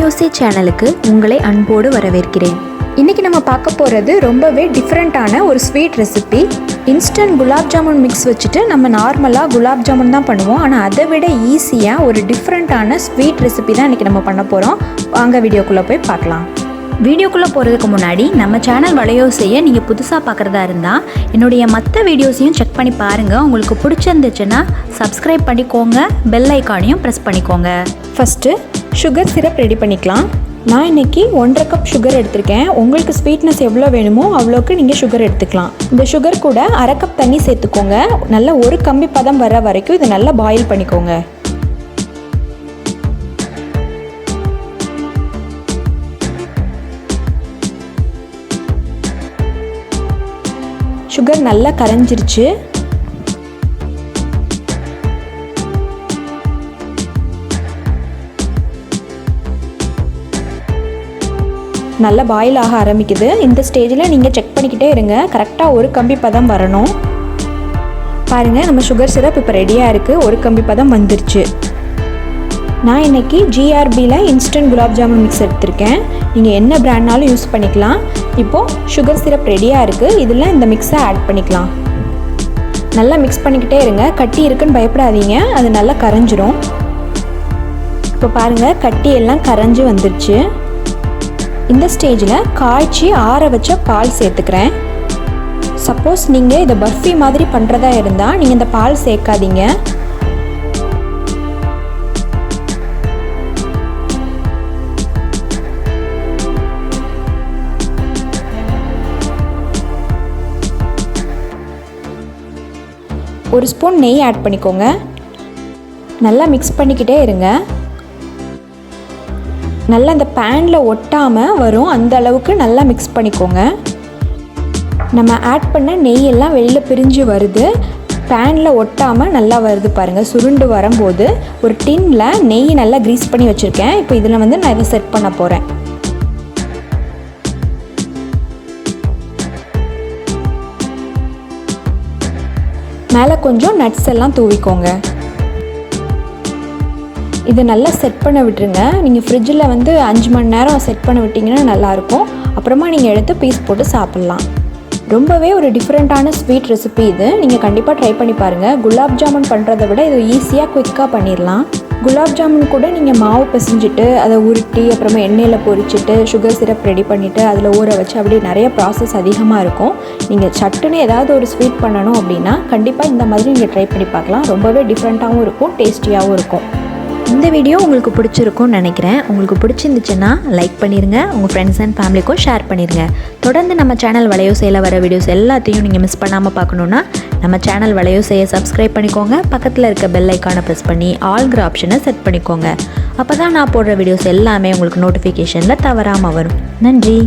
வளையோசை சேனலுக்கு உங்களை அன்போடு வரவேற்கிறேன். இன்றைக்கி நம்ம பார்க்க போகிறது ரொம்பவே டிஃப்ரெண்ட்டான ஒரு sweet recipe. Instant gulab jamun mix வச்சுட்டு நம்ம நார்மலாக குலாப் ஜாமுன் தான் பண்ணுவோம். ஆனால் அதை விட ஈஸியாக ஒரு டிஃப்ரெண்ட்டான ஸ்வீட் ரெசிபி தான் இன்றைக்கி நம்ம பண்ண போகிறோம். வாங்க வீடியோக்குள்ளே போய் பார்க்கலாம். வீடியோக்குள்ளே போகிறதுக்கு முன்னாடி நம்ம சேனல் வளையோசையை நீங்கள் புதுசாக பார்க்குறதா இருந்தால் என்னுடைய மற்ற வீடியோஸையும் செக் பண்ணி பாருங்கள். உங்களுக்கு பிடிச்சிருந்துச்சுன்னா சப்ஸ்கிரைப் பண்ணிக்கோங்க, பெல் ஐக்கானையும் ப்ரெஸ் பண்ணிக்கோங்க. ஃபஸ்ட்டு சுகர் சிரப் ரெடி பண்ணிக்கலாம். நான் இன்றைக்கி 1.5 கப் சுகர் எடுத்திருக்கேன். உங்களுக்கு ஸ்வீட்னஸ் எவ்வளோ வேணுமோ அவ்வளோக்கு நீங்கள் சுகர் எடுத்துக்கலாம். இந்த சுகர் கூட 1/2 கப் தண்ணி சேர்த்துக்கோங்க. நல்லா ஒரு கம்பி பதம் வர வரைக்கும் இதை நல்லா பாயில் பண்ணிக்கோங்க. சுகர் நல்லா கரைஞ்சிருச்சு. நல்லா பாயில் ஆக ஆரம்பிக்குது. இந்த ஸ்டேஜில் நீங்கள் செக் பண்ணிக்கிட்டே இருங்க, கரெக்டாக ஒரு கம்பி பதம் வரணும். பாருங்கள், நம்ம சுகர் சிரப் இப்போ ரெடியாக இருக்குது. ஒரு கம்பி பதம் வந்துருச்சு. நான் இன்றைக்கி GRBயில் இன்ஸ்டன்ட் குலாப் ஜாமுன் மிக்ஸ் எடுத்திருக்கேன். நீங்கள் என்ன பிராண்ட்னாலும் யூஸ் பண்ணிக்கலாம். இப்போது சுகர் சிரப் ரெடியாக இருக்குது. இதில் இந்த மிக்ஸை ஆட் பண்ணிக்கலாம். நல்லா மிக்ஸ் பண்ணிக்கிட்டே இருங்க. கட்டி இருக்குன்னு பயப்படாதீங்க, அது நல்லா கரைஞ்சிரும். இப்போ பாருங்கள், கட்டி எல்லாம் கரைஞ்சி வந்துருச்சு. இந்த ஸ்டேஜில் காய்ச்சி ஆற வச்ச பால் சேர்த்துக்கிறேன். சப்போஸ் நீங்கள் இதை பர்ஃபி மாதிரி பண்ணுறதா இருந்தால் நீங்கள் இந்த பால் சேர்க்காதீங்க. ஒரு ஸ்பூன் நெய் ஆட் பண்ணிக்கோங்க. நல்லா மிக்ஸ் பண்ணிக்கிட்டே இருங்க. நல்லா அந்த பேனில் ஒட்டாமல் வரும், அந்த அளவுக்கு நல்லா மிக்ஸ் பண்ணிக்கோங்க. நம்ம ஆட் பண்ண நெய் எல்லாம் வெளியில் பிரிஞ்சு வருது. பேனில் ஒட்டாமல் நல்லா வருது பாருங்கள். சுருண்டு வரும்போது ஒரு டின்னில் நெய் நல்லா க்ரீஸ் பண்ணி வச்சுருக்கேன். இப்போ இதில் நான் இதை செட் பண்ண போகிறேன். மேலே கொஞ்சம் நட்ஸ் எல்லாம் தூவிக்கோங்க. இதை நல்லா செட் பண்ண விட்டுருங்க. நீங்கள் ஃப்ரிட்ஜில் 5 மணி நேரம் செட் பண்ண விட்டிங்கன்னா நல்லாயிருக்கும். அப்புறமா நீங்கள் எடுத்து பீஸ் போட்டு சாப்பிட்லாம். ரொம்பவே ஒரு டிஃப்ரெண்ட்டான ஸ்வீட் ரெசிபி இது. நீங்கள் கண்டிப்பாக ட்ரை பண்ணி பாருங்கள். குலாப் ஜாமுன் பண்ணுறதை விட இது ஈஸியாக குயிக்காக பண்ணிடலாம். குலாப் ஜாமுன் கூட நீங்கள் மாவு பிசைஞ்சிட்டு அதை உருட்டி அப்புறமா எண்ணெயில் பொரிச்சிட்டு சுகர் சிரப் ரெடி பண்ணிவிட்டு அதில் ஊற வச்சு அப்படி நிறைய ப்ராசஸ் அதிகமாக இருக்கும். நீங்கள் சட்டுன்னு ஏதாவது ஒரு ஸ்வீட் பண்ணணும் அப்படின்னா கண்டிப்பாக இந்த மாதிரி நீங்கள் ட்ரை பண்ணி பார்க்கலாம். ரொம்பவே டிஃப்ரெண்ட்டாகவும் இருக்கும், டேஸ்டியாகவும் இருக்கும். இந்த வீடியோ உங்களுக்கு பிடிச்சிருக்கும்னு நினைக்கிறேன். உங்களுக்கு பிடிச்சிருந்துச்சுன்னா லைக் பண்ணிடுங்க, உங்கள் ஃப்ரெண்ட்ஸ் அண்ட் ஃபேமிலிக்கும் ஷேர் பண்ணிடுங்க. தொடர்ந்து நம்ம சேனல் வளையோசையில் வர வீடியோஸ் எல்லாத்தையும் நீங்கள் மிஸ் பண்ணாமல் பார்க்கணுன்னா நம்ம சேனல் வளையோசையை சப்ஸ்கிரைப் பண்ணிக்கோங்க. பக்கத்தில் இருக்க பெல் ஐக்கானை ப்ரெஸ் பண்ணி ஆல்ங்கிற ஆப்ஷனை செட் பண்ணிக்கோங்க. அப்போ தான் நான் போடுற வீடியோஸ் எல்லாமே உங்களுக்கு நோட்டிஃபிகேஷனில் தவறாமல் வரும். நன்றி.